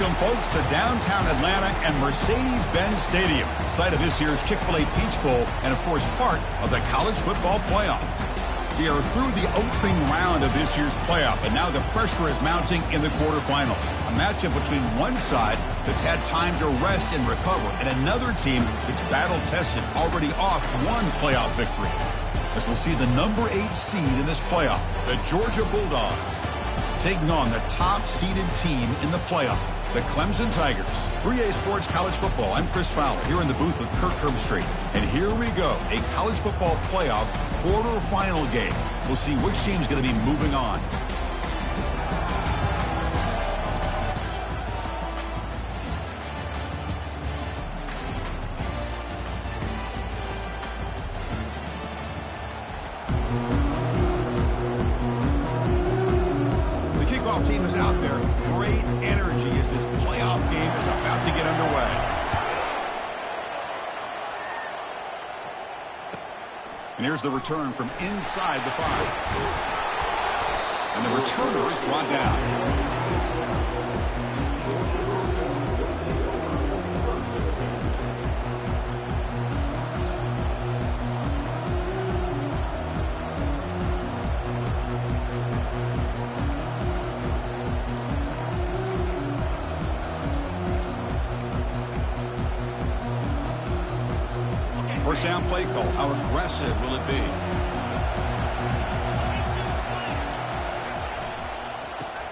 Welcome, folks, to downtown Atlanta and Mercedes-Benz Stadium, site of this year's Chick-fil-A Peach Bowl and, of course, part of the college football playoff. We are through the opening round of this year's playoff, and now the pressure is mounting in the quarterfinals. A matchup between one side that's had time to rest and recover, and another team that's battle-tested, already off one playoff victory. As we'll see the number 8 seed in this playoff, the Georgia Bulldogs, taking on the top-seeded team in the playoff, the Clemson Tigers. 3A Sports College Football. I'm Chris Fowler here in the booth with Kirk Herbstreit. And here we go, a college football playoff quarterfinal game. We'll see which team's going to be moving on. Team is out there. Great energy as this playoff game is about to get underway. And here's the return from inside the 5. And the returner is brought down. First down play call. How aggressive will it be?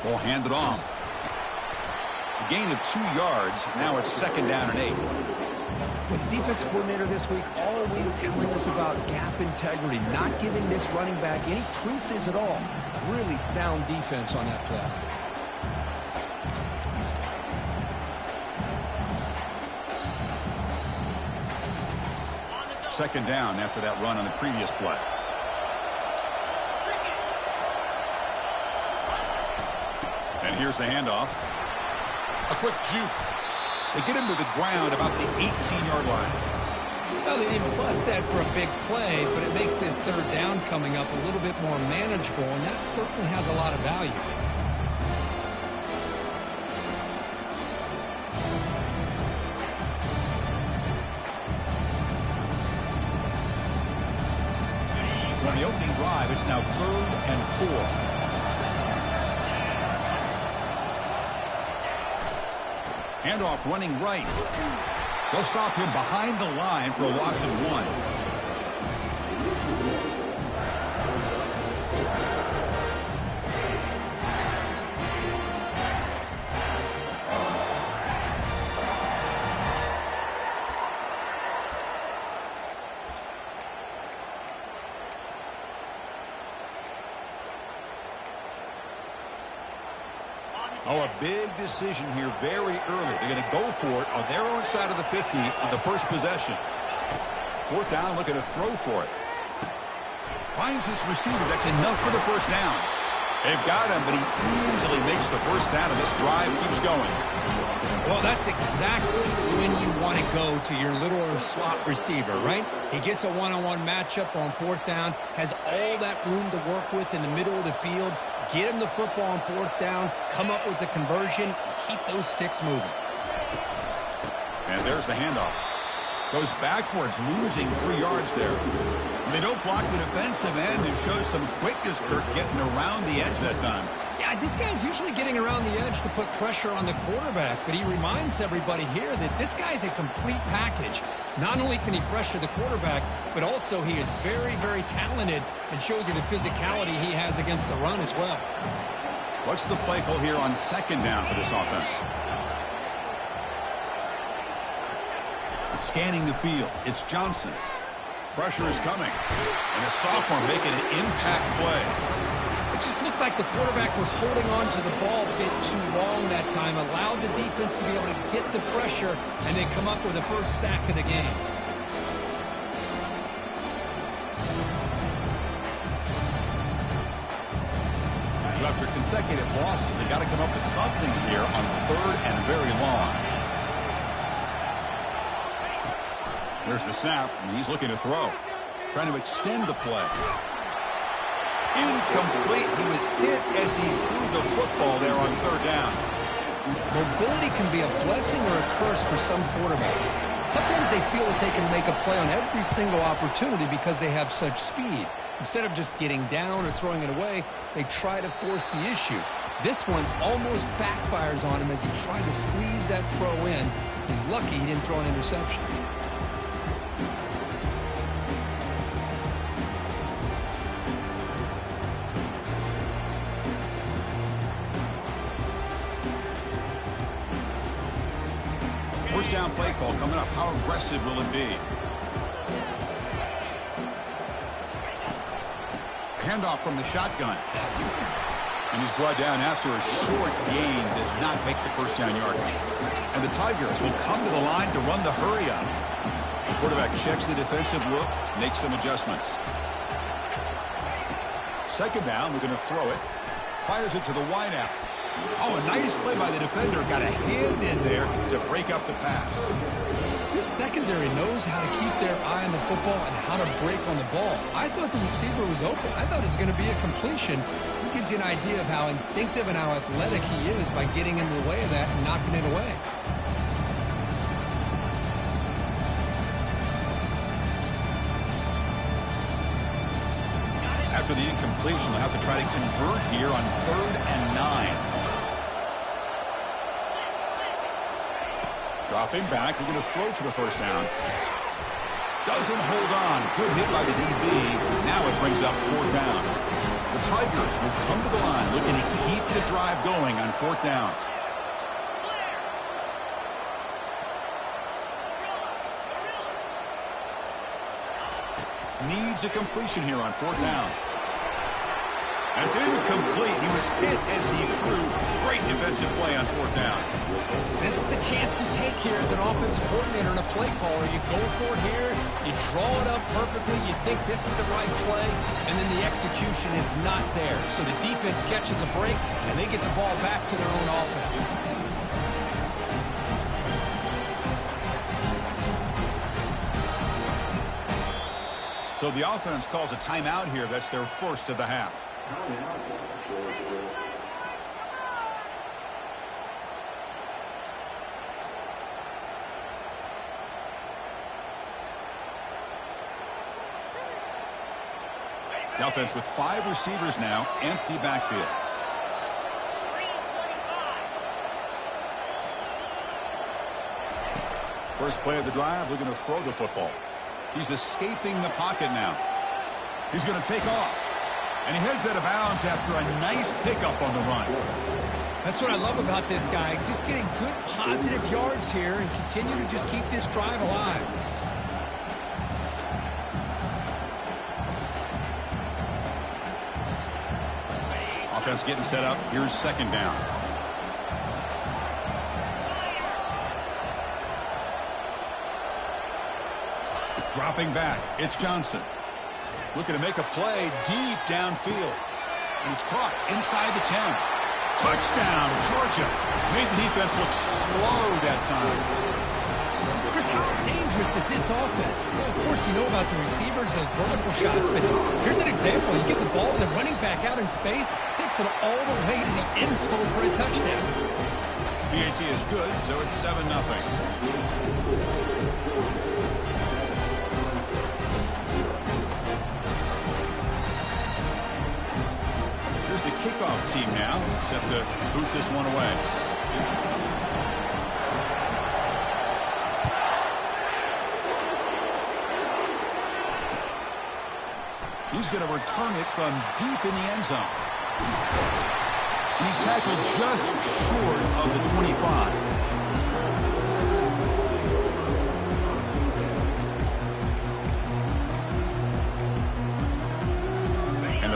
Ball handed off. A gain of 2 yards. Now it's 2nd down and 8. With the defense coordinator this week, all week telling us about gap integrity, not giving this running back any creases at all. Really sound defense on that play. 2nd down after that run on the previous play. And here's the handoff. A quick juke. They get him to the ground about the 18-yard line. Well, they didn't bust that for a big play, but it makes this 3rd down coming up a little bit more manageable, and that certainly has a lot of value. On the opening drive, it's now 3rd and 4. Handoff running right. They'll stop him behind the line for a loss of 1. Oh, a big decision here very early. They're going to go for it on their own side of the 50 on the first possession. 4th down, looking to throw for it. Finds this receiver. That's enough for the first down. They've got him, but he easily makes the first down, and this drive keeps going. Well, that's exactly when you want to go to your little slot receiver, right? He gets a one-on-one matchup on 4th down, has all that room to work with in the middle of the field. Get him the football on 4th down, come up with the conversion, and keep those sticks moving. And there's the handoff. Goes backwards, losing 3 yards there. And they don't block the defensive end, who shows some quickness, Kirk, getting around the edge that time. Yeah, this guy's usually getting around the edge to put pressure on the quarterback, but he reminds everybody here that this guy's a complete package. Not only can he pressure the quarterback, but also he is very, very talented and shows you the physicality he has against the run as well. What's the play call here on 2nd down for this offense? Scanning the field, it's Johnson. Pressure is coming, and the sophomore making an impact play. It just looked like the quarterback was holding on to the ball a bit too long that time, allowed the defense to be able to get the pressure, and then come up with the first sack of the game. So after consecutive losses, they got to come up with something here on 3rd and very long. There's the snap, and he's looking to throw. Trying to extend the play. Incomplete. He was hit as he threw the football there on 3rd down. Mobility can be a blessing or a curse for some quarterbacks. Sometimes they feel that they can make a play on every single opportunity because they have such speed. Instead of just getting down or throwing it away, they try to force the issue. This one almost backfires on him as he tried to squeeze that throw in. He's lucky he didn't throw an interception. First down play call coming up. How aggressive will it be? Handoff from the shotgun. And he's brought down after a short gain. Does not make the first down yardage. And the Tigers will come to the line to run the hurry up. The quarterback checks the defensive look, makes some adjustments. Second down, we're going to throw it. Fires it to the wideout. Oh, a nice play by the defender. Got a hand in there to break up the pass. This secondary knows how to keep their eye on the football and how to break on the ball. I thought the receiver was open. I thought it was going to be a completion. It gives you an idea of how instinctive and how athletic he is by getting into the way of that and knocking it away. After the incompletion, they'll have to try to convert here on 3rd and 9. Dropping back, we're going to throw for the first down. Doesn't hold on. Good hit by the DB. Now it brings up 4th down. The Tigers will come to the line looking to keep the drive going on 4th down. Needs a completion here on 4th down. And it's incomplete. He was hit as he threw. Great defensive play on 4th down. This is the chance you take here as an offensive coordinator and a play caller. You go for it here, you draw it up perfectly, you think this is the right play, and then the execution is not there. So the defense catches a break, and they get the ball back to their own offense. So the offense calls a timeout here. That's their first of the half. The offense with 5 receivers now, empty backfield. First play of the drive, looking to throw the football. He's escaping the pocket now. He's going to take off. And he heads out of bounds after a nice pickup on the run. That's what I love about this guy. Just getting good positive yards here and continue to just keep this drive alive. Offense getting set up. Here's 2nd down. Dropping back. It's Johnson. Looking to make a play deep downfield. And it's caught inside the 10. Touchdown, Georgia. Made the defense look slow that time. Chris, how dangerous is this offense? Well, of course, you know about the receivers, those vertical shots, but here's an example. You get the ball to the running back out in space, takes it all the way to the end zone for a touchdown. BAT is good, so it's 7-0. The kickoff team now set to boot this one away. He's going to return it from deep in the end zone. And he's tackled just short of the 25.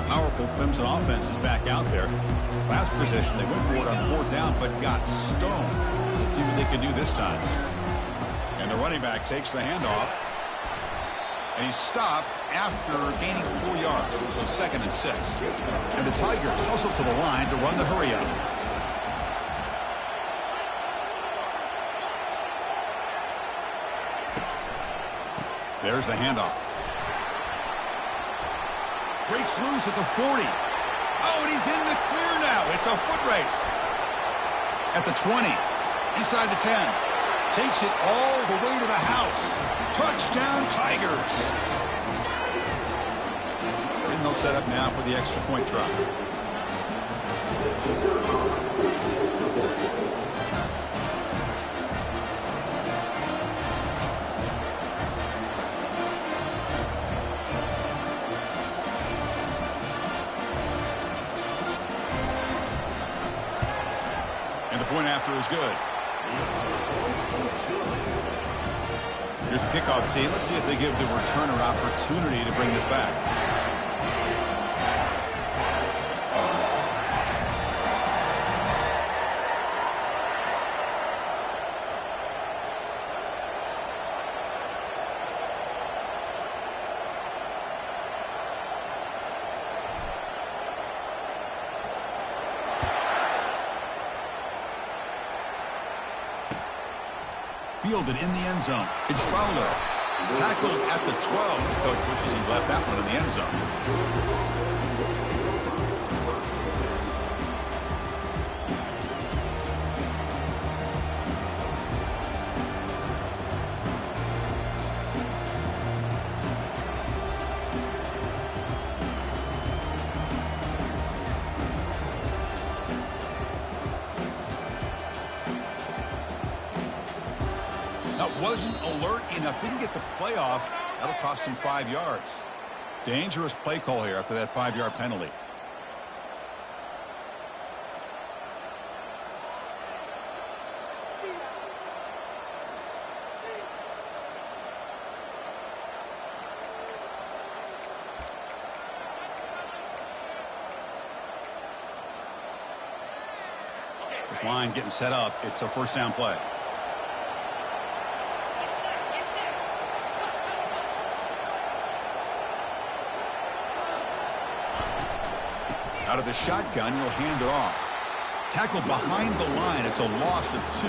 Powerful Clemson offense is back out there. Last possession, they went for it on 4th down, but got stoned. Let's see what they can do this time. And the running back takes the handoff. And he's stopped after gaining 4 yards. So 2nd and 6. And the Tigers hustle to the line to run the hurry up. There's the handoff. Breaks loose at the 40. Oh, and he's in the clear now. It's a foot race. At the 20. Inside the 10. Takes it all the way to the house. Touchdown, Tigers. And they'll set up now for the extra point try. And the point after is good. Here's a kickoff team. Let's see if they give the returner opportunity to bring this back. Fielded in the end zone. It's Fowler. Tackled at the 12. The coach wishes he left that one in the end zone. Wasn't alert enough, didn't get the playoff. That'll cost him 5 yards. Dangerous play call here after that 5-yard penalty. This line getting set up. It's a first down play. Out of the shotgun, you'll hand it off. Tackled behind the line. It's a loss of 2.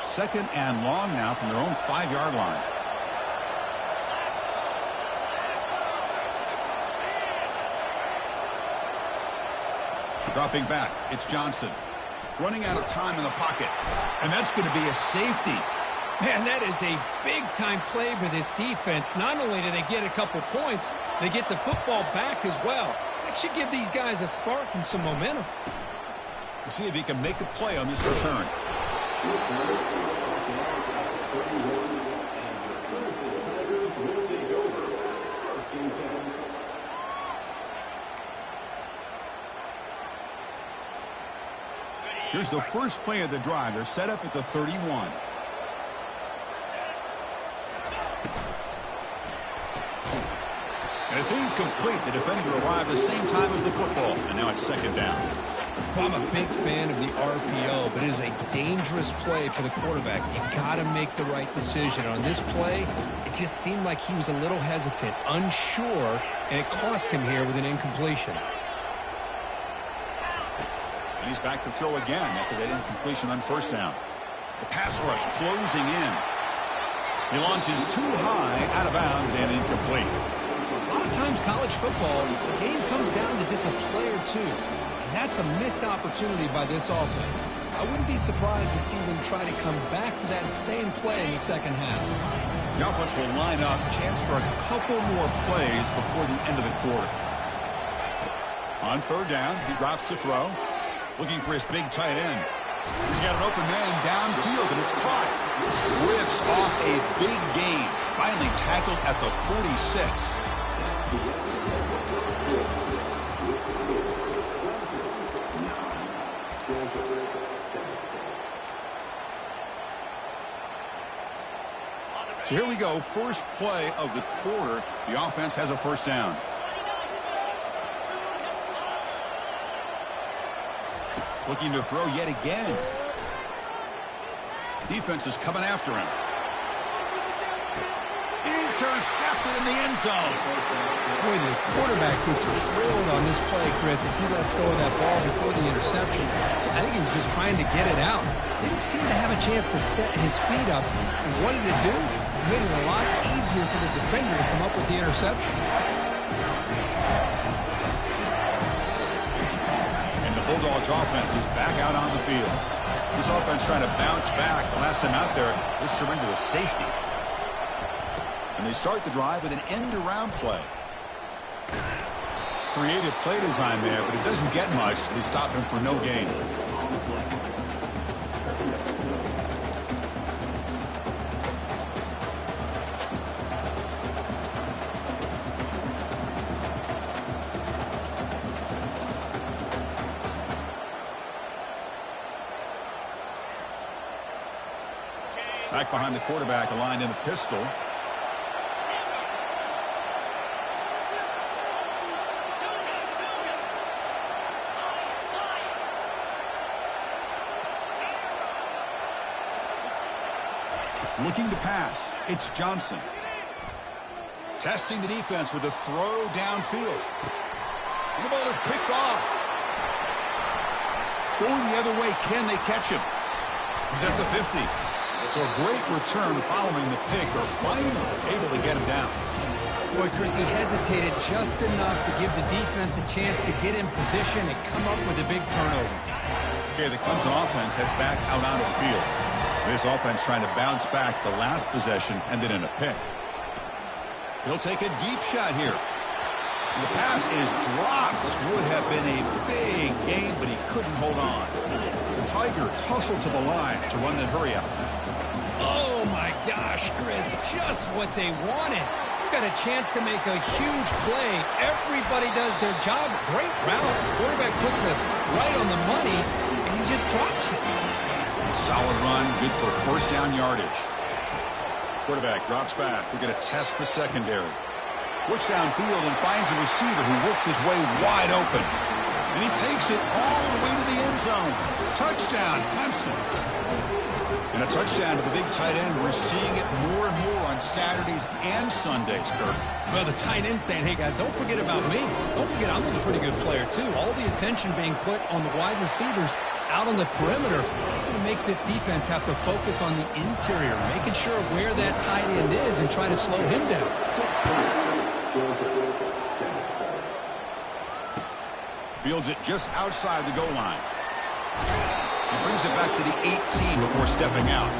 Second and long now from their own 5-yard line. Dropping back, it's Johnson. Running out of time in the pocket. And that's going to be a safety. Man, that is a big-time play for this defense. Not only do they get a couple points, they get the football back as well. That should give these guys a spark and some momentum. We'll see if he can make a play on this return. Here's the first play of the drive. They're set up at the 31. And it's incomplete. The defender arrived the same time as the football. And now it's second down. Well, I'm a big fan of the RPO, but it is a dangerous play for the quarterback. You got to make the right decision. On this play, it just seemed like he was a little hesitant, unsure, and it cost him here with an incompletion. And he's back to throw again after that incompletion on first down. The pass rush closing in. He launches too high, out of bounds, and incomplete. A lot of times college football, the game comes down to just a play or two. And that's a missed opportunity by this offense. I wouldn't be surprised to see them try to come back to that same play in the second half. The offense will line up, chance for a couple more plays before the end of the quarter. On third down, he drops to throw. Looking for his big tight end. He's got an open man downfield, and it's caught. Rips off a big gain. Finally tackled at the 46. So here we go. First play of the quarter. The offense has a first down. Looking to throw yet again. Defense is coming after him. Intercepted in the end zone. Boy, the quarterback gets trailed on this play, Chris, as he lets go of that ball before the interception. I think he was just trying to get it out. Didn't seem to have a chance to set his feet up. And what did it do? It made it a lot easier for the defender to come up with the interception. And the Bulldogs offense is back out on the field. This offense trying to bounce back. The last time out there, they surrendered a safety. And they start the drive with an end-around play. Creative play design there, but it doesn't get much. They stop him for no gain. Back behind the quarterback, aligned in a pistol. Looking to pass. It's Johnson. Testing the defense with a throw downfield. And the ball is picked off. Going the other way, can they catch him? He's at the 50. So a great return following the pick. They're finally able to get him down. Boy, Chris, he hesitated just enough to give the defense a chance to get in position and come up with a big turnover. Okay, the Clemson offense heads back out onto the field. This offense trying to bounce back the last possession and then in a pick. He'll take a deep shot here. And the pass is dropped. Would have been a big game, but he couldn't hold on. The Tigers hustle to the line to run the hurry out. Oh, my gosh, Chris, just what they wanted. You've got a chance to make a huge play. Everybody does their job. Great route. Quarterback puts it right on the money, and he just drops it. Solid run, good for first down yardage. Quarterback drops back. We're going to test the secondary. Looks downfield and finds a receiver who worked his way wide open. And he takes it all the way to the end zone. Touchdown, Clemson. And a touchdown to the big tight end. We're seeing it more and more on Saturdays and Sundays, Kirk. Well, the tight end saying, hey, guys, don't forget about me. Don't forget I'm a pretty good player, too. All the attention being put on the wide receivers out on the perimeter. It's going to make this defense have to focus on the interior, making sure where that tight end is and try to slow him down. Fields it just outside the goal line. He brings it back to the 18 before stepping out.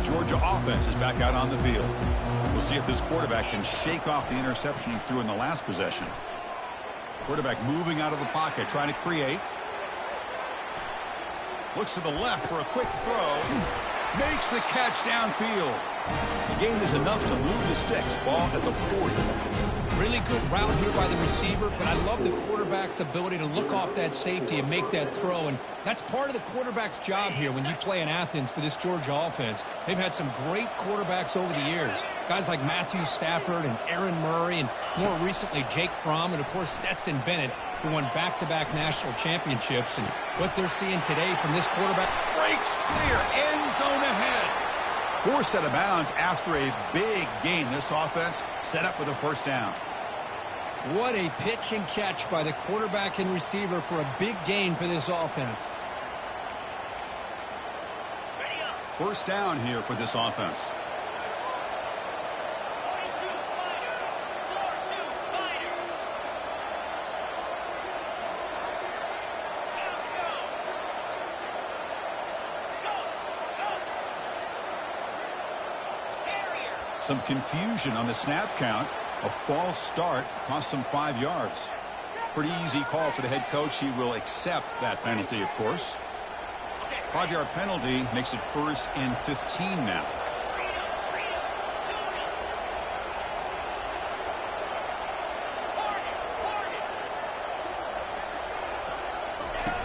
Georgia offense is back out on the field. We'll see if this quarterback can shake off the interception he threw in the last possession. Quarterback moving out of the pocket, trying to create. Looks to the left for a quick throw. Makes the catch downfield. The gain is enough to move the sticks. Ball at the 40. Really good route here by the receiver, but I love the quarterback's ability to look off that safety and make that throw. And that's part of the quarterback's job here when you play in Athens for this Georgia offense. They've had some great quarterbacks over the years. Guys like Matthew Stafford and Aaron Murray and more recently Jake Fromm and, of course, Stetson Bennett, who won back-to-back national championships. And what they're seeing today from this quarterback. Breaks clear. End zone ahead. Forced out of bounds after a big gain. This offense set up with a first down. What a pitch and catch by the quarterback and receiver for a big gain for this offense. First down here for this offense. Some confusion on the snap count. A false start cost them 5 yards. Pretty easy call for the head coach. He will accept that penalty, of course. 5-yard penalty makes it 1st and 15 now.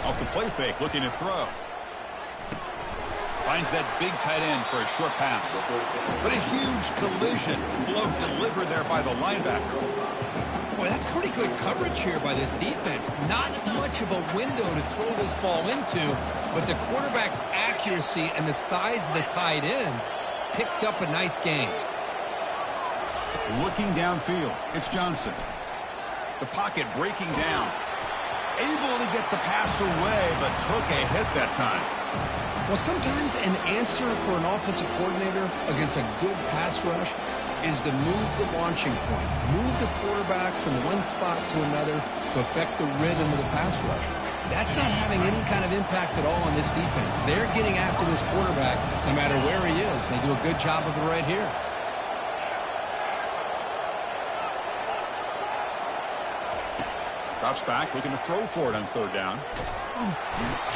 Off the play fake, looking to throw. Finds that big tight end for a short pass. But a huge collision blow delivered there by the linebacker. Boy, that's pretty good coverage here by this defense. Not much of a window to throw this ball into, but the quarterback's accuracy and the size of the tight end picks up a nice gain. Looking downfield, it's Johnson. The pocket breaking down. Able to get the pass away, but took a hit that time. Well, sometimes an answer for an offensive coordinator against a good pass rush is to move the launching point, move the quarterback from one spot to another to affect the rhythm of the pass rush. That's not having any kind of impact at all on this defense. They're getting after this quarterback no matter where he is. They do a good job of it right here. Drops back, looking to throw for it on third down.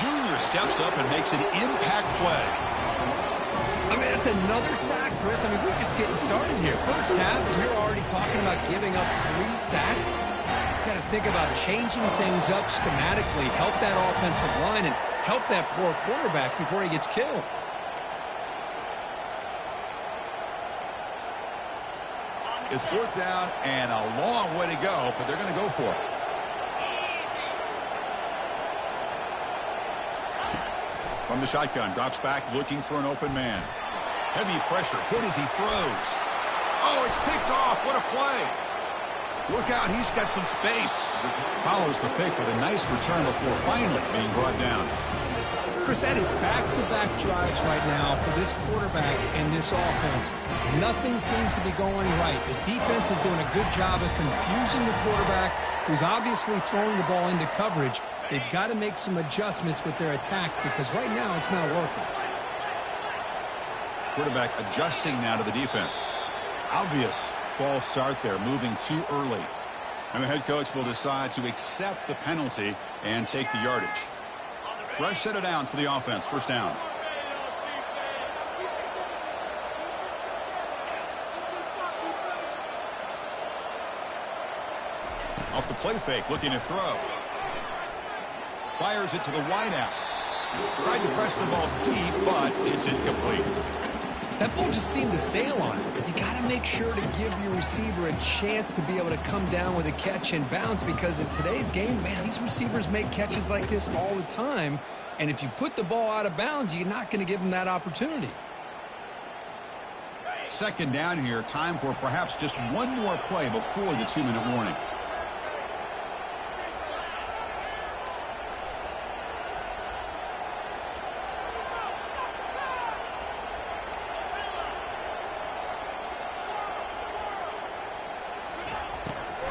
Junior steps up and makes an impact play. I mean, that's another sack, Chris. I mean, we're just getting started here. First half, and you're already talking about giving up 3 sacks. You've got to think about changing things up schematically, help that offensive line, and help that poor quarterback before he gets killed. It's fourth down and a long way to go, but they're going to go for it. From the shotgun, drops back, looking for an open man. Heavy pressure, good as he throws. Oh, it's picked off. What a play. Look out, he's got some space. Follows the pick with a nice return before finally being brought down. Chris, that is back-to-back drives right now for this quarterback and this offense. Nothing seems to be going right. The defense is doing a good job of confusing the quarterback, who's obviously throwing the ball into coverage. They've got to make some adjustments with their attack because right now it's not working. Quarterback adjusting now to the defense. Obvious false start there, moving too early. And the head coach will decide to accept the penalty and take the yardage. Fresh set of downs for the offense. First down. Off the play fake, looking to throw. Fires it to the wideout. Tried to press the ball deep, but it's incomplete. That ball just seemed to sail on it. You got to make sure to give your receiver a chance to be able to come down with a catch and bounce, because in today's game, man, these receivers make catches like this all the time. And if you put the ball out of bounds, you're not going to give them that opportunity. Second down here. Time for perhaps just one more play before the 2-minute warning.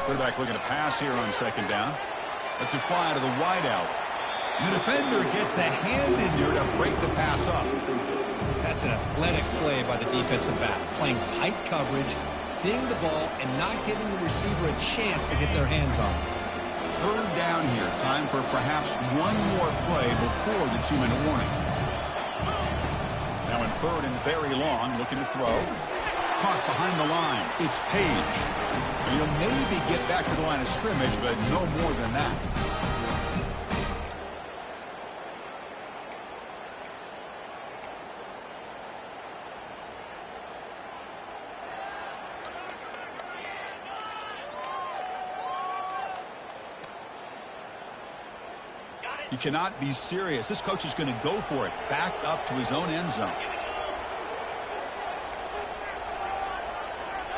Quarterback looking to pass here on second down. That's a fly to the wideout. The defender gets a hand in there to break the pass up. That's an athletic play by the defensive back. Playing tight coverage, seeing the ball, and not giving the receiver a chance to get their hands on it. Third down here. Time for perhaps one more play before the 2-minute warning. Now in third and very long, looking to throw. Caught behind the line. It's Page. He'll maybe get back to the line of scrimmage, but no more than that. You cannot be serious. This coach is going to go for it. Backed up to his own end zone.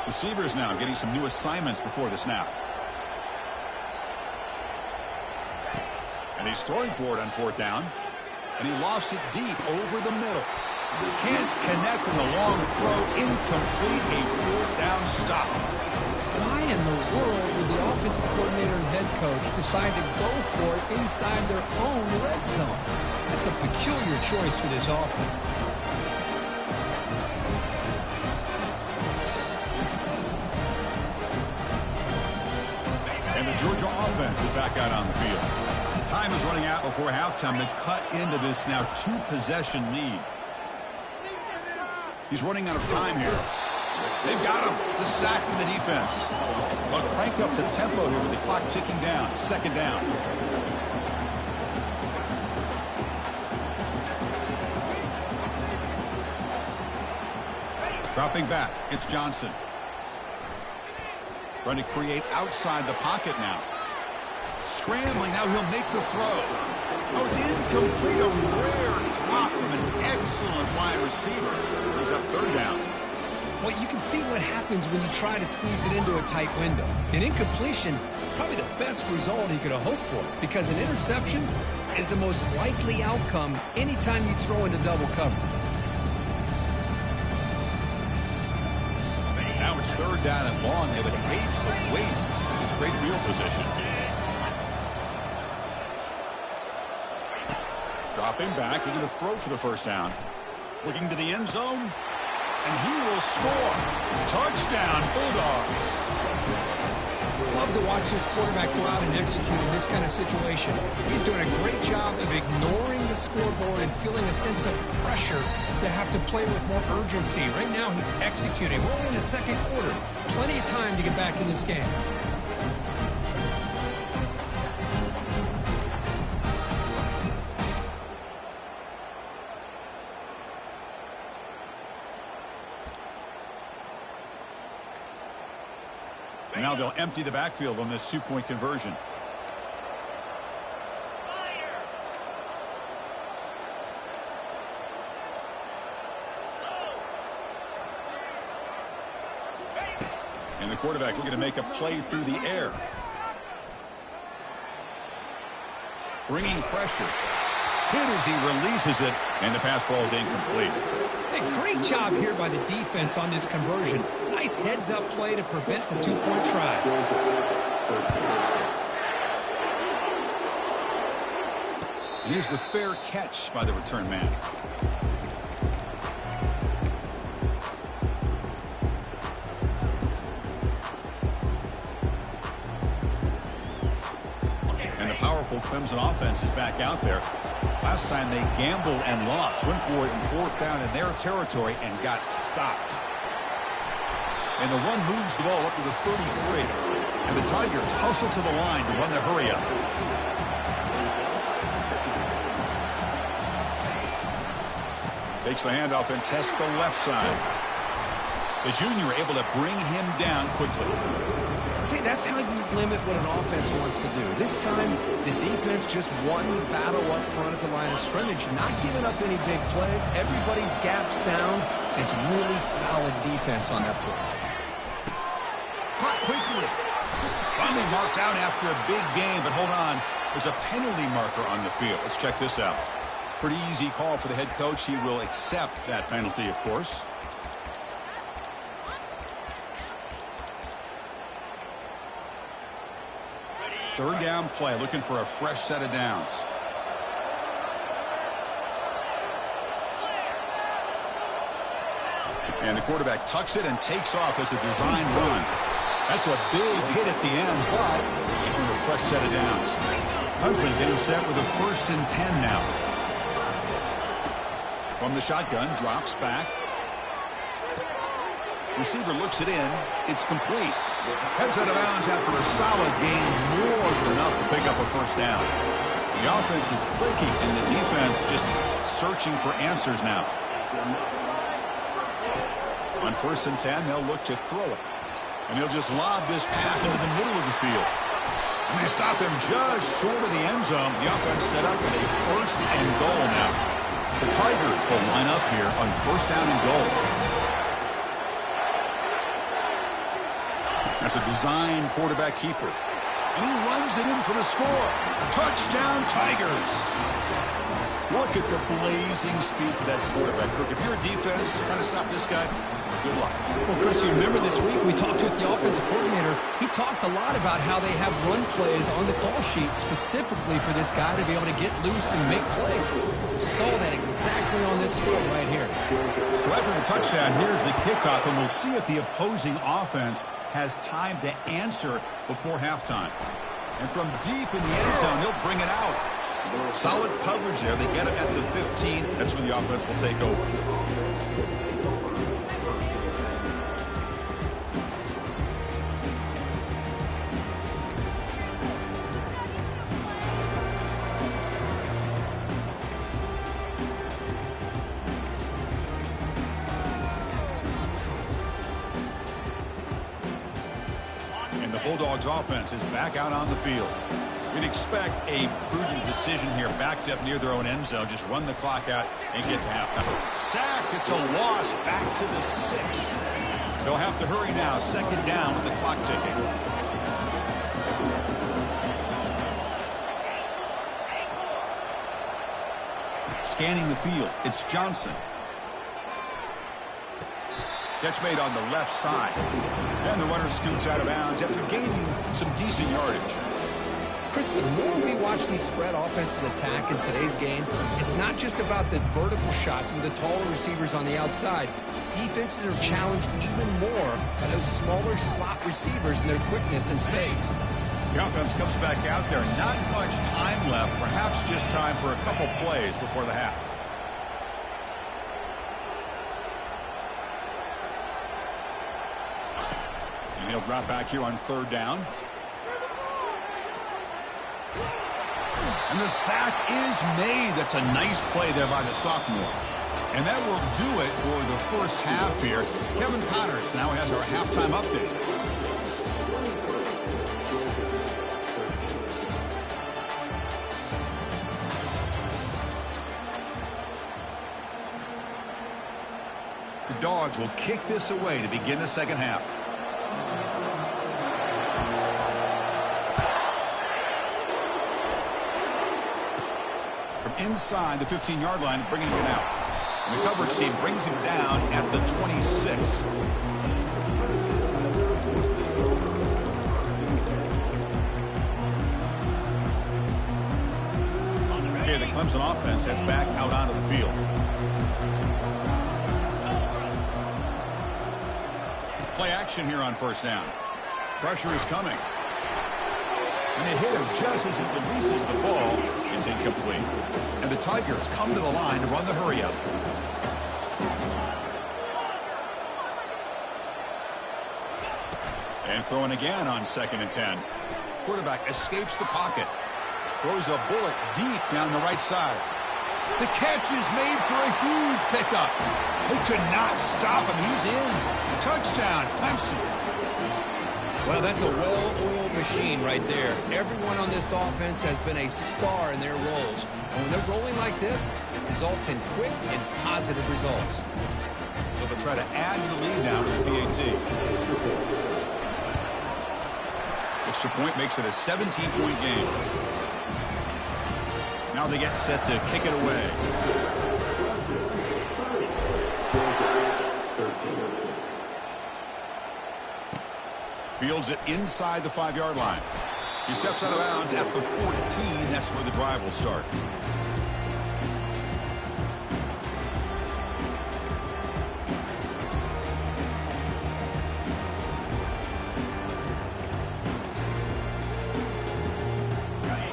Receivers now getting some new assignments before the snap. And he's throwing for it on fourth down. And he lofts it deep over the middle. Can't connect with a long throw. Incomplete. A fourth down stop. Why in the world would the offensive coordinator and head coach decide to go for it inside their own red zone? That's a peculiar choice for this offense. And the Georgia offense is back out on the field. Time is running out before halftime to cut into this now 2-possession lead. He's running out of time here. They've got him. It's a sack for the defense. But crank up the tempo here with the clock ticking down. Second down. Dropping back, it's Johnson. Trying to create outside the pocket now. Scrambling, now he'll make the throw. Oh, it's incomplete, a rare drop from an excellent wide receiver. He's up third down. Well, you can see what happens when you try to squeeze it into a tight window. An incompletion is probably the best result he could have hoped for, because an interception is the most likely outcome anytime you throw into double coverage. Now it's third down and long. They would hate to waste this great field position. Dropping back, he's going to throw for the first down. Looking to the end zone, and he will score. Touchdown, Bulldogs. Love to watch this quarterback go out and execute in this kind of situation. He's doing a great job of ignoring the scoreboard and feeling a sense of pressure to have to play with more urgency. Right now, he's executing. We're only in the second quarter. Plenty of time to get back in this game. Now they'll empty the backfield on this two-point conversion. And the quarterback looking to make a play through the air. Bringing pressure. Hit as he releases it, and the pass ball is incomplete. Hey, great job here by the defense on this conversion. Nice heads-up play to prevent the two-point try. Here's the fair catch by the return man. And the powerful Clemson offense is back out there. Last time they gambled and lost. Went for it in fourth down in their territory and got stopped. And the run moves the ball up to the 33. And the Tigers hustle to the line to run the hurry up. Takes the handoff and tests the left side. The junior able to bring him down quickly. See, that's how you limit what an offense wants to do. This time, the defense just won the battle up front at the line of scrimmage, not giving up any big plays. Everybody's gap sound. It's really solid defense on that play. Caught quickly. Finally marked out after a big game, but hold on. There's a penalty marker on the field. Let's check this out. Pretty easy call for the head coach. He will accept that penalty, of course. Third down play, looking for a fresh set of downs. And the quarterback tucks it and takes off as a design run. That's a big hit at the end, but with a fresh set of downs. Clemson getting set with a 1st and 10 now. From the shotgun, drops back. Receiver looks it in. It's complete. Heads out of bounds after a solid gain, more than enough to pick up a first down. The offense is clicking, and the defense just searching for answers now. On 1st and 10, they'll look to throw it. And he'll just lob this pass into the middle of the field. And they stop him just short of the end zone. The offense set up with a 1st and goal now. The Tigers will line up here on 1st down and goal. That's a design quarterback keeper. And he runs it in for the score. Touchdown, Tigers. Look at the blazing speed for that quarterback. Kirk, if you're a defense trying to stop this guy, good luck. Well, Chris, you remember this week we talked with the offensive coordinator. He talked a lot about how they have run plays on the call sheet specifically for this guy to be able to get loose and make plays. We saw that exactly on this score right here. So after the touchdown, here's the kickoff, and we'll see if the opposing offense has time to answer before halftime. And from deep in the end zone, he'll bring it out. Solid coverage there. They get it at the 15. That's where the offense will take over. Bulldogs offense is back out on the field. We'd expect a prudent decision here, backed up near their own end zone. Just run the clock out and get to halftime. Sacked. It's a loss back to the 6. They'll have to hurry now. 2nd down with the clock ticking. Scanning the field, it's Johnson. Catch made on the left side. And the runner scoots out of bounds after gaining some decent yardage. Chris, the more we watch these spread offenses attack in today's game, it's not just about the vertical shots with the taller receivers on the outside. Defenses are challenged even more by those smaller slot receivers and their quickness in space. The offense comes back out there. Not much time left. Perhaps just time for a couple plays before the half. And he'll drop back here on 3rd down. And the sack is made. That's a nice play there by the sophomore. And that will do it for the first half here. Kevin Connors now has our halftime update. The Dogs will kick this away to begin the second half. From inside the 15-yard line, bringing it out. And the coverage team brings him down at the 26. Okay, the Clemson offense heads back out onto the field. Play action here on 1st down. Pressure is coming. And they hit him just as he releases the ball. It's incomplete. And the Tigers come to the line to run the hurry-up. And throwing again on 2nd and 10. Quarterback escapes the pocket. Throws a bullet deep down the right side. The catch is made for a huge pickup. They could not stop him. He's in. Touchdown, Clemson. Well, that's a well-oiled machine right there. Everyone on this offense has been a star in their roles. And when they're rolling like this, it results in quick and positive results. So they'll try to add to the lead now to the PAT. Extra point makes it a 17-point game. Now they get set to kick it away. Fields it inside the 5-yard line. He steps out of bounds at the 14. That's where the drive will start.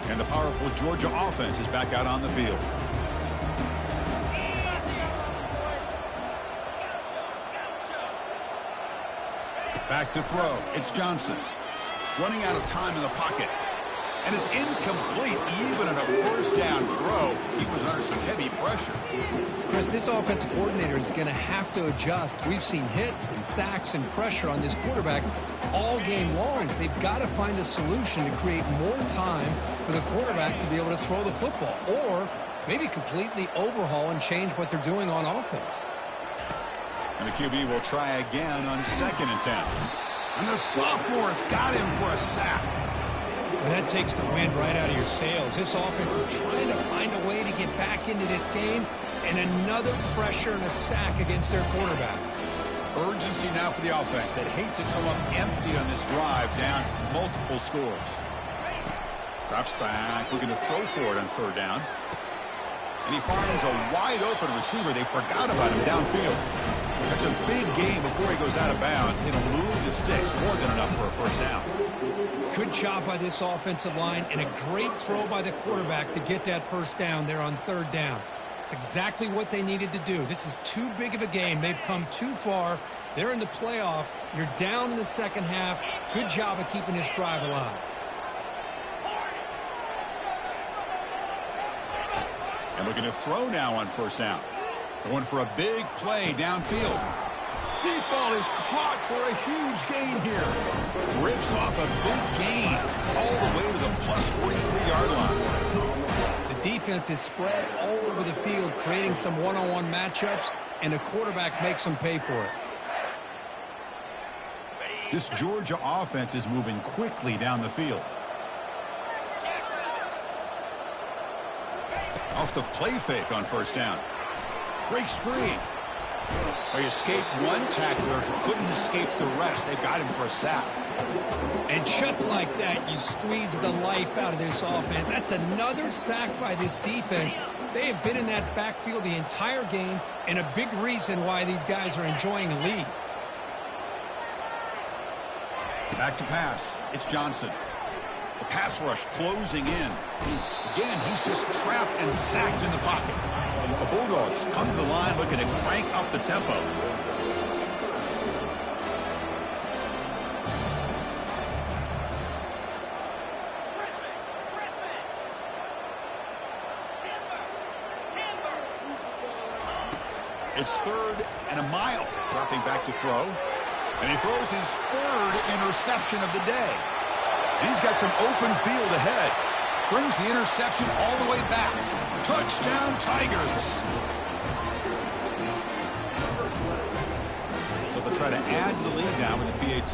And the powerful Georgia offense is back out on the field. Back to throw. It's Johnson. Running out of time in the pocket. And it's incomplete even at a 1st down throw. He was under some heavy pressure. Chris, this offensive coordinator is going to have to adjust. We've seen hits and sacks and pressure on this quarterback all game long. They've got to find a solution to create more time for the quarterback to be able to throw the football. Or maybe completely overhaul and change what they're doing on offense. And the QB will try again on 2nd and 10. And the sophomore's got him for a sack. Well, that takes the wind right out of your sails. This offense is trying to find a way to get back into this game. And another pressure and a sack against their quarterback. Urgency now for the offense. They'd hate to come up empty on this drive, down multiple scores. Drops back, looking to throw for it on 3rd down. And he finds a wide-open receiver. They forgot about him downfield. That's a big game before he goes out of bounds. It'll move the sticks more than enough for a 1st down. Good job by this offensive line and a great throw by the quarterback to get that 1st down there on 3rd down. It's exactly what they needed to do. This is too big of a game. They've come too far. They're in the playoff. You're down in the second half. Good job of keeping this drive alive. And looking to throw now on 1st down. Going for a big play downfield. Deep ball is caught for a huge gain here. Rips off a big gain all the way to the plus 43-yard line. The defense is spread all over the field, creating some one-on-one matchups, and the quarterback makes them pay for it. This Georgia offense is moving quickly down the field. Off the play fake on first down. Breaks free. They escaped one tackler, couldn't escape the rest. They've got him for a sack. And just like that, you squeeze the life out of this offense. That's another sack by this defense. They have been in that backfield the entire game, and a big reason why these guys are enjoying a lead. Back to pass. It's Johnson. The pass rush closing in. Again, he's just trapped and sacked in the pocket. The Bulldogs come to the line looking to crank up the tempo. It's 3rd and a mile. Dropping back to throw. And he throws his 3rd interception of the day. And he's got some open field ahead. Brings the interception all the way back. Touchdown, Tigers. So they'll try to add to the lead now with the PAT.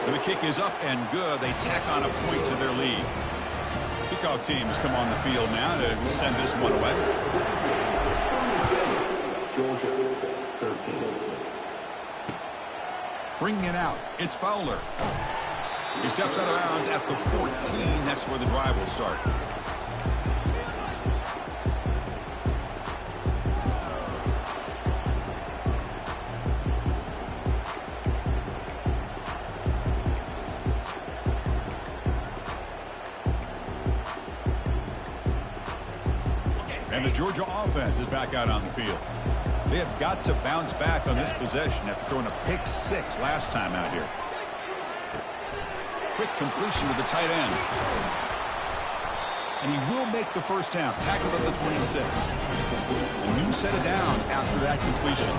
And the kick is up and good. They tack on a point to their lead. Kickoff team has come on the field now to send this one away. Bringing it out, it's Fowler. He steps out of bounds at the 14. That's where the drive will start. And the Georgia offense is back out on the field. They have got to bounce back on this possession after throwing a pick 6 last time out here. Quick completion to the tight end. And he will make the first down. Tackled at the 26. A new set of downs after that completion.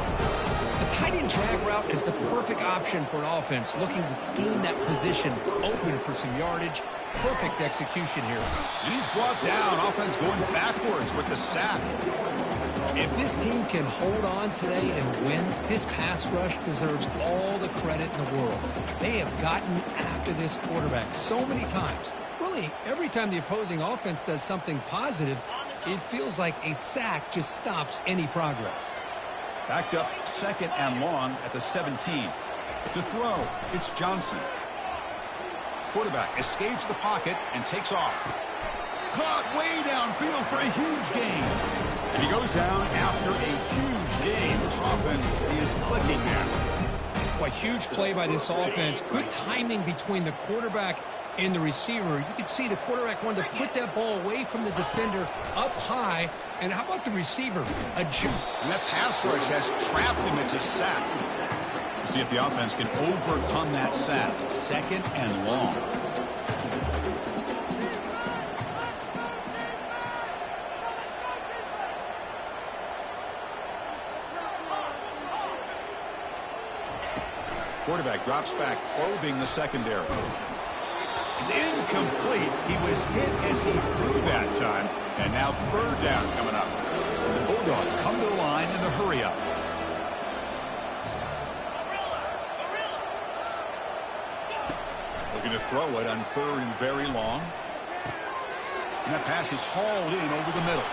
The tight end drag route is the perfect option for an offense looking to scheme that position open for some yardage. Perfect execution here. And he's brought down. Offense going backwards with the sack. If this team can hold on today and win, this pass rush deserves all the credit in the world. They have gotten after this quarterback so many times. Really, every time the opposing offense does something positive, it feels like a sack just stops any progress. Backed up 2nd and long at the 17. To throw, it's Johnson. Quarterback escapes the pocket and takes off. Caught way downfield for a huge gain. And he goes down after a huge gain. This offense is clicking now. A huge play by this offense. Good timing between the quarterback and the receiver. You can see the quarterback wanted to put that ball away from the defender up high. And how about the receiver? And that pass rush has trapped him. It's a sack. Let's see if the offense can overcome that sack. 2nd and long. Quarterback drops back, probing the secondary. It's incomplete. He was hit as he threw that time. And now 3rd down coming up. The Bulldogs come to the line in the hurry-up. Looking to throw it on 3rd and very long. And that pass is hauled in over the middle.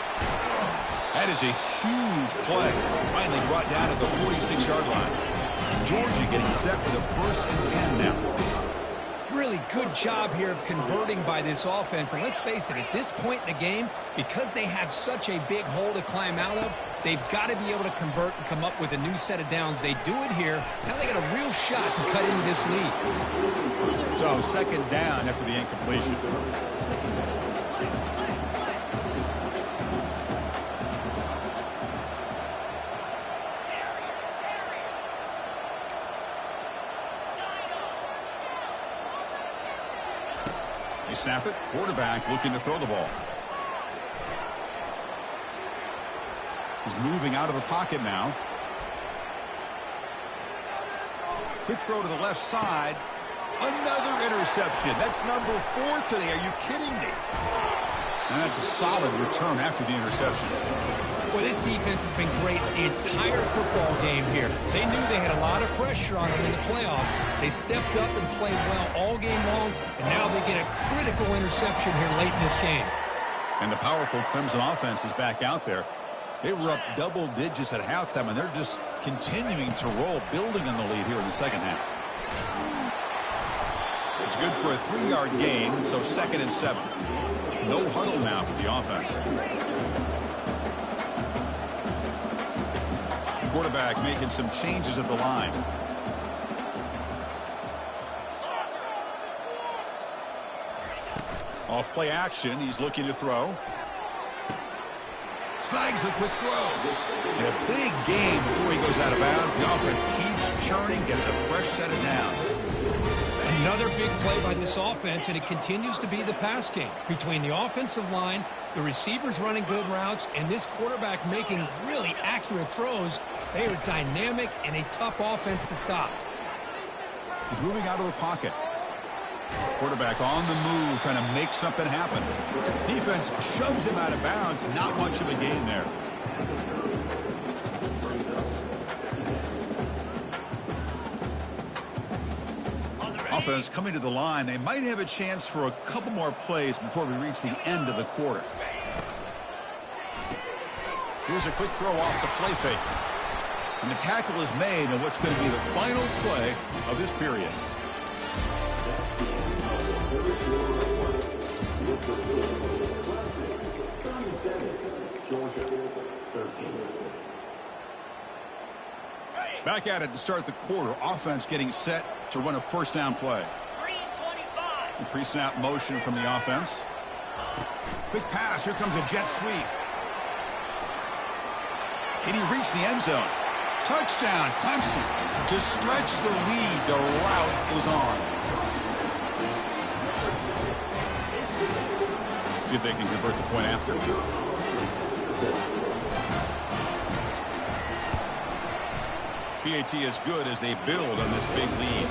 That is a huge play. Finally brought down at the 46-yard line. Georgia getting set for the 1st and 10 now. Really good job here of converting by this offense. And let's face it, at this point in the game, because they have such a big hole to climb out of, they've got to be able to convert and come up with a new set of downs. They do it here. Now they got a real shot to cut into this lead. So 2nd down after the incompletion. They snap it. Quarterback looking to throw the ball. He's moving out of the pocket now. Quick throw to the left side. Another interception. That's number 4 today. Are you kidding me? And that's a solid return after the interception. Well, this defense has been great the entire football game here. They knew they had a lot of pressure on them in the playoff. They stepped up and played well all game long, and now they get a critical interception here late in this game. And the powerful Clemson offense is back out there. They were up double digits at halftime, and they're just continuing to roll, building on the lead here in the second half. It's good for a 3-yard gain, so 2nd and 7. No huddle now for the offense. The quarterback making some changes at the line. Off play action, he's looking to throw. Snags the quick throw. And a big game before he goes out of bounds. The offense keeps churning, gets a fresh set of downs. Another big play by this offense, and it continues to be the pass game. Between the offensive line, the receivers running good routes, and this quarterback making really accurate throws, they are dynamic and a tough offense to stop. He's moving out of the pocket. Quarterback on the move, trying to make something happen. Defense shoves him out of bounds. Not much of a gain there. Offense coming to the line. They might have a chance for a couple more plays before we reach the end of the quarter. Here's a quick throw off the play fake. And the tackle is made on what's going to be the final play of this period. Back at it to start the quarter. Offense getting set to run a first down play. Pre-snap motion from the offense. Quick pass. Here comes a jet sweep. Can he reach the end zone? Touchdown, Clemson. To stretch the lead, the route is on. See if they can convert the point after. PAT is good as they build on this big lead.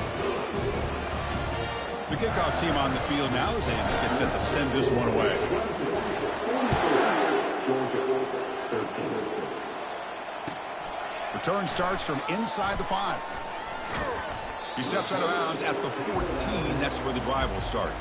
The kickoff team on the field now as they get set to send this one away. Return starts from inside the 5. He steps out of bounds at the 14. That's where the drive will start.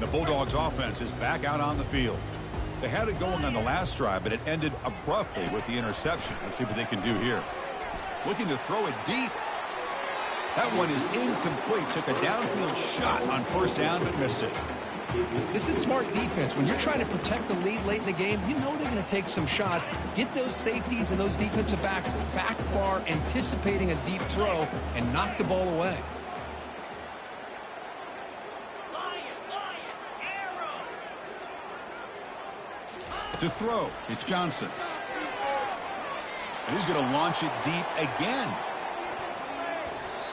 The Bulldogs offense is back out on the field. They had it going on the last drive, but it ended abruptly with the interception. Let's see what they can do here. Looking to throw it deep. That one is incomplete. Took a downfield shot on first down, but missed it. This is smart defense. When you're trying to protect the lead late in the game, you know they're going to take some shots. Get those safeties and those defensive backs back far, anticipating a deep throw, and knock the ball away. To throw, it's Johnson. And he's going to launch it deep again.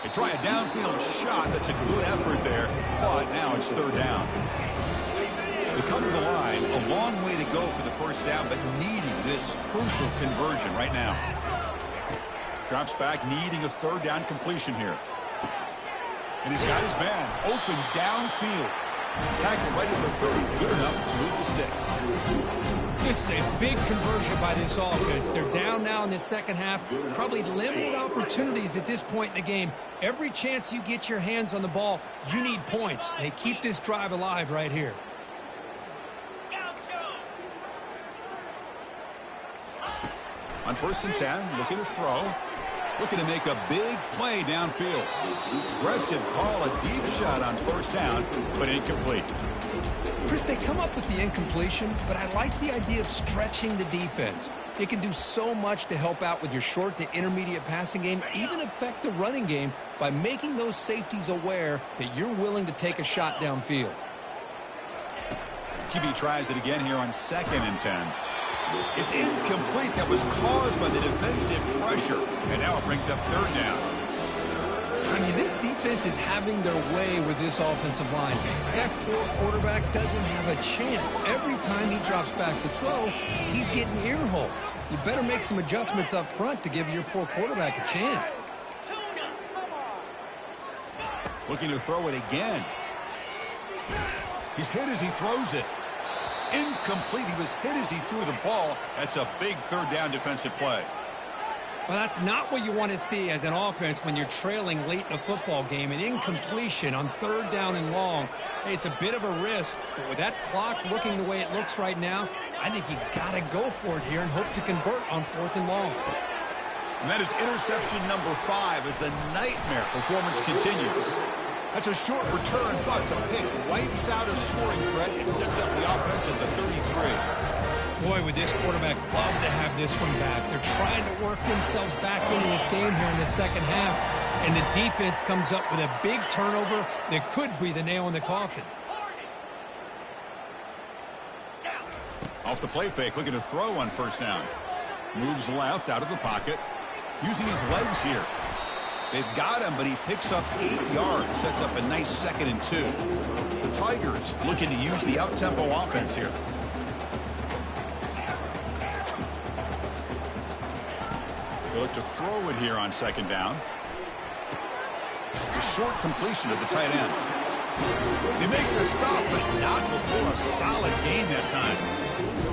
They try a downfield shot. That's a good effort there, but now it's third down. They come to the line, a long way to go for the first down, but needing this crucial conversion right now. Drops back, needing a third down completion here. And he's got his man open downfield. Tackled right at the 30, good enough to move the sticks. This is a big conversion by this offense. They're down now in the second half. Probably limited opportunities at this point in the game. Every chance you get your hands on the ball, you need points. They keep this drive alive right here. On 1st and 10, looking to throw. looking to make a big play downfield. Aggressive call, a deep shot on first down, but incomplete. Chris, they come up with the incompletion, but I like the idea of stretching the defense. It can do so much to help out with your short to intermediate passing game, even affect the running game by making those safeties aware that you're willing to take a shot downfield. QB tries it again here on 2nd and 10. It's incomplete. That was caused by the defensive pressure, and now it brings up 3rd down. I mean, this defense is having their way with this offensive line. That poor quarterback doesn't have a chance. Every time he drops back to throw, he's getting earholed. You better make some adjustments up front to give your poor quarterback a chance. Looking to throw it again. He's hit as he throws it. Incomplete. He was hit as he threw the ball. That's a big 3rd down defensive play. Well, that's not what you want to see as an offense when you're trailing late in the football game. An incompletion on 3rd down and long. Hey, it's a bit of a risk, but with that clock looking the way it looks right now, I think you got to go for it here and hope to convert on 4th and long. And that is interception number 5 as the nightmare performance continues. That's a short return, but the pick wipes out a scoring threat and sets up the offense at the 33. Boy, would this quarterback love to have this one back. They're trying to work themselves back into this game here in the second half, and the defense comes up with a big turnover that could be the nail in the coffin. Off the play fake, looking to throw on 1st down. Moves left out of the pocket, using his legs here. They've got him, but he picks up 8 yards, sets up a nice 2nd and 2. The Tigers looking to use the up-tempo offense here. They look to throw it here on 2nd down. A short completion of the tight end. They make the stop, but not before a solid gain that time.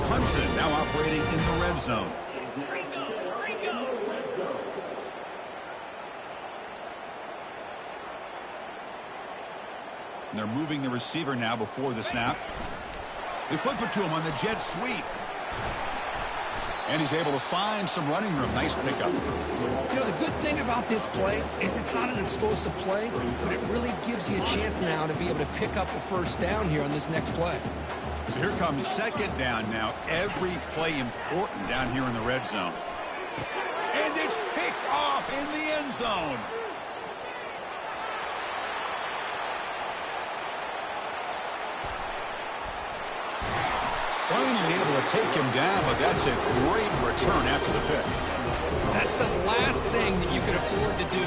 Clemson now operating in the red zone. And they're moving the receiver now before the snap. They flip it to him on the jet sweep. And he's able to find some running room. Nice pickup. You know, the good thing about this play is it's not an explosive play, but it really gives you a chance now to be able to pick up a 1st down here on this next play. So here comes 2nd down now. Every play important down here in the red zone. And it's picked off in the end zone. Finally able to take him down, but that's a great return after the pick. That's the last thing that you could afford to do.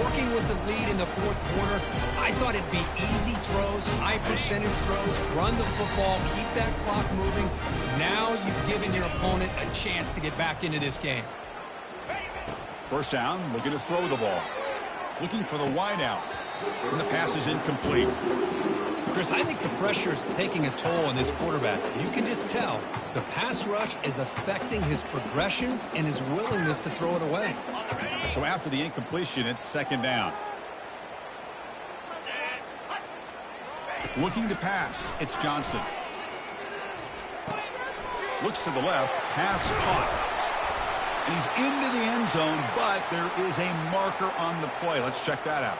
Working with the lead in the 4th quarter, I thought it'd be easy throws, high percentage throws, run the football, keep that clock moving. Now you've given your opponent a chance to get back into this game. 1st down, looking to throw the ball. Looking for the wideout. And the pass is incomplete. Chris, I think the pressure is taking a toll on this quarterback. You can just tell the pass rush is affecting his progressions and his willingness to throw it away. So after the incompletion, it's 2nd down. Looking to pass, it's Johnson. Looks to the left, pass caught. And he's into the end zone, but there is a marker on the play. Let's check that out.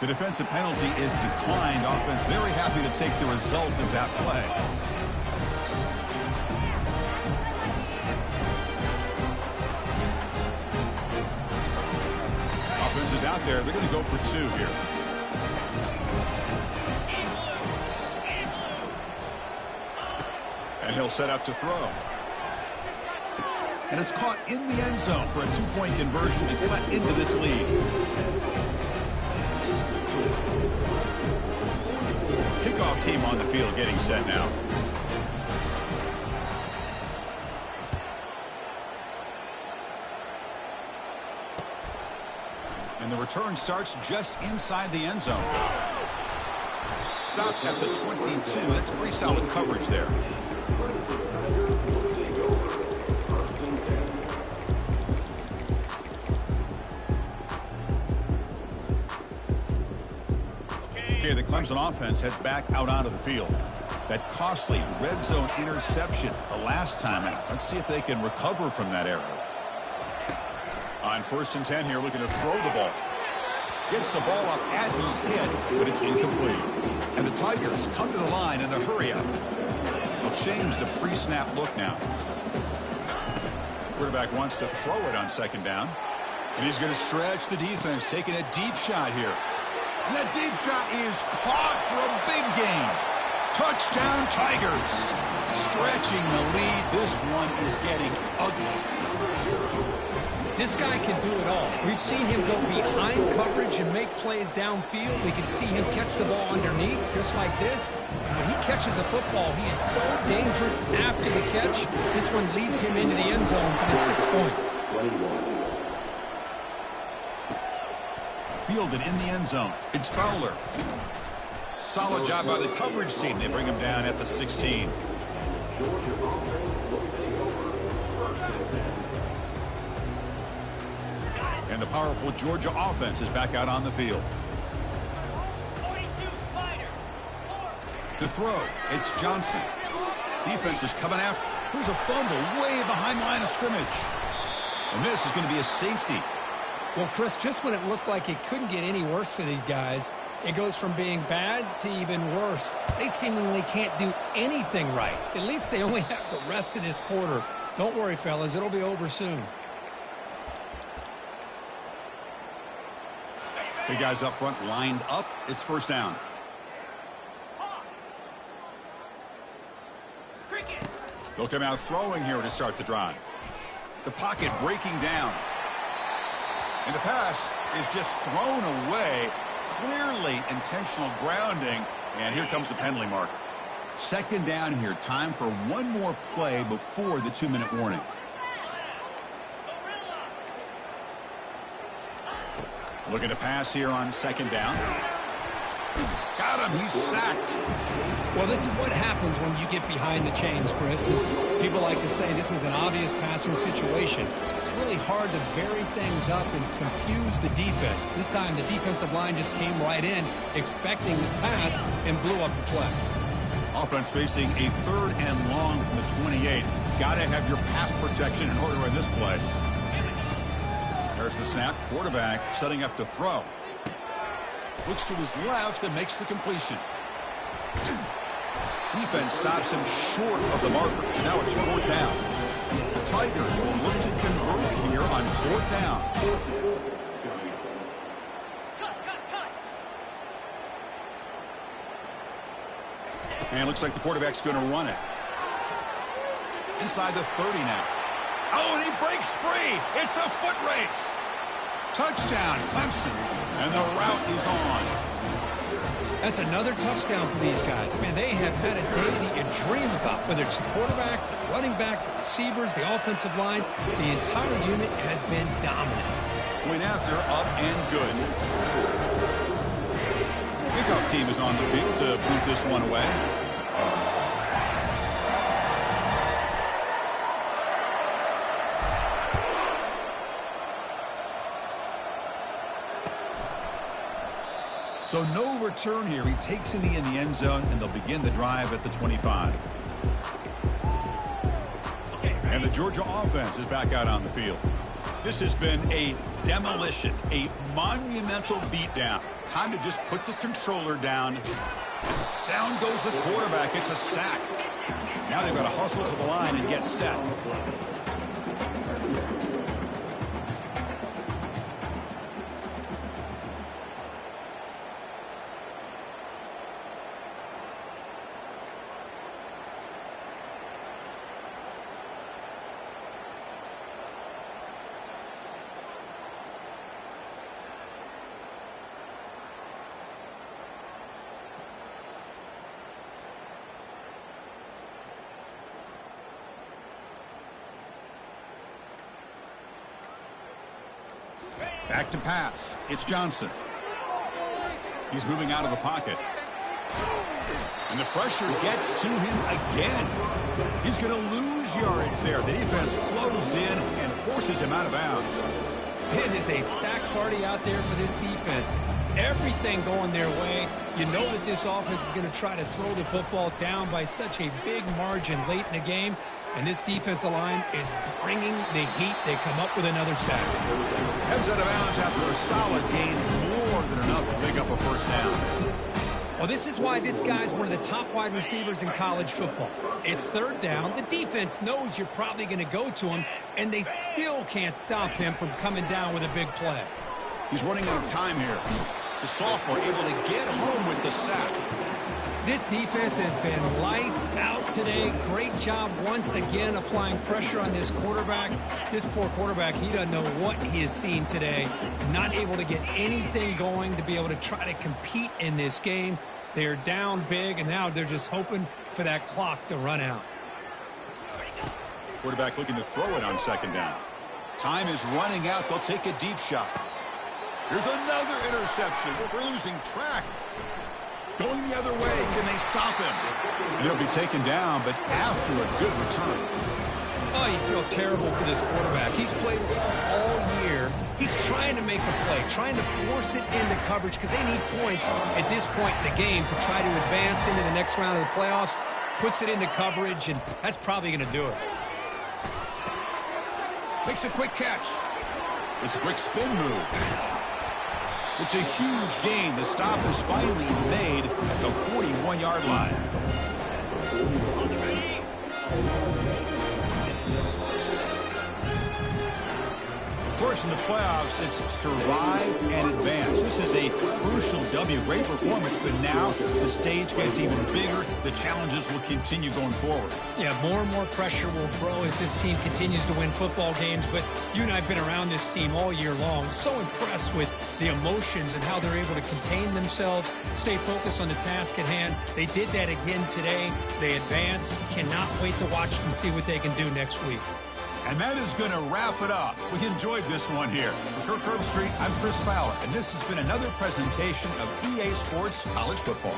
The defensive penalty is declined. Offense very happy to take the result of that play. Offense is out there. They're going to go for 2 here. And he'll set up to throw. And it's caught in the end zone for a 2-point conversion to cut into this lead. Kickoff team on the field getting set now. And the return starts just inside the end zone. Stopped at the 22. That's pretty solid coverage there. Okay, the Clemson offense heads back out onto the field. That costly red zone interception the last time out. Let's see if they can recover from that error. On 1st and 10 here, looking to throw the ball. Gets the ball up as he's hit, but it's incomplete. And the Tigers come to the line in the hurry-up. They'll change the pre-snap look now. Quarterback wants to throw it on 2nd down. And he's going to stretch the defense, taking a deep shot here. And that deep shot is caught for a big gain. Touchdown, Tigers. Stretching the lead. This one is getting ugly. This guy can do it all. We've seen him go behind coverage and make plays downfield. We can see him catch the ball underneath, just like this. And when he catches a football, he is so dangerous after the catch. This one leads him into the end zone for the 6 points. Fielded in the end zone. It's Fowler. Solid job by the coverage team. They bring him down at the 16. And the powerful Georgia offense is back out on the field. To throw, it's Johnson. Defense is coming after. Here's a fumble way behind the line of scrimmage. And this is going to be a safety. Well, Chris, just when it looked like it couldn't get any worse for these guys, it goes from being bad to even worse. They seemingly can't do anything right. At least they only have the rest of this quarter. Don't worry, fellas. It'll be over soon. The guys up front lined up. It's 1st down. They'll come out throwing here to start the drive. The pocket breaking down. And the pass is just thrown away. Clearly intentional grounding. And here comes the penalty mark. 2nd down here. Time for one more play before the 2-minute warning. Looking to pass here on 2nd down. Got him. He's sacked. Well, this is what happens when you get behind the chains, Chris. People like to say this is an obvious passing situation. It's really hard to vary things up and confuse the defense. This time the defensive line just came right in, expecting the pass, and blew up the play. Offense facing a 3rd and long from the 28. Got to have your pass protection in order in this play. There's the snap. Quarterback setting up to throw. Looks to his left and makes the completion. Defense stops him short of the marker. So now it's 4th down. The Tigers will look to convert here on 4th down. And looks like the quarterback's going to run it. Inside the 30 now. Oh, and he breaks free. It's a foot race. Touchdown, Clemson. And the route is on. That's another touchdown for these guys. Man, they have had a day that you dream about, whether it's the quarterback, the running back, the receivers, the offensive line. The entire unit has been dominant. Point after, up and good. Kickoff team is on the field to boot this one away. So no return here. He takes it in the end zone, and they'll begin the drive at the 25. And the Georgia offense is back out on the field. This has been a demolition, a monumental beatdown. Time to just put the controller down. Down goes the quarterback. It's a sack. Now they've got to hustle to the line and get set. Back to pass. It's Johnson. He's moving out of the pocket. And the pressure gets to him again. He's going to lose yardage there. The defense closed in and forces him out of bounds. It is a sack party out there for this defense. Everything going their way. You know that this offense is going to try to throw the football down by such a big margin late in the game. And this defensive line is bringing the heat. They come up with another sack. Heads out of bounds after a solid gain, more than enough to pick up a first down. Well, this is why this guy's one of the top wide receivers in college football. It's third down. The defense knows you're probably going to go to him, and they still can't stop him from coming down with a big play. He's running out of time here. The sophomore able to get home with the sack. This defense has been lights out today. Great job once again applying pressure on this quarterback. This poor quarterback, he doesn't know what he has seen today. Not able to get anything going to be able to try to compete in this game. They're down big, and now they're just hoping for that clock to run out. Quarterback looking to throw it on second down. Time is running out. They'll take a deep shot. Here's another interception. We're losing track. Going the other way. Can they stop him? And he'll be taken down, but after a good return. Oh, you feel terrible for this quarterback. He's played all year. He's trying to make a play, trying to force it into coverage because they need points at this point in the game to try to advance into the next round of the playoffs. Puts it into coverage, and that's probably going to do it. Makes a quick catch. It's a quick spin move. It's a huge gain. The stop is finally made at the 41-yard line. Of course, in the playoffs, it's survive and advance. This is a crucial W. Great performance, but now the stage gets even bigger. The challenges will continue going forward. Yeah, more and more pressure will grow as this team continues to win football games, but you and I have been around this team all year long. So impressed with the emotions and how they're able to contain themselves, stay focused on the task at hand. They did that again today. They advance. Cannot wait to watch and see what they can do next week. And that is going to wrap it up. We enjoyed this one here. For Kirk Herbstreit, I'm Chris Fowler, and this has been another presentation of EA Sports College Football.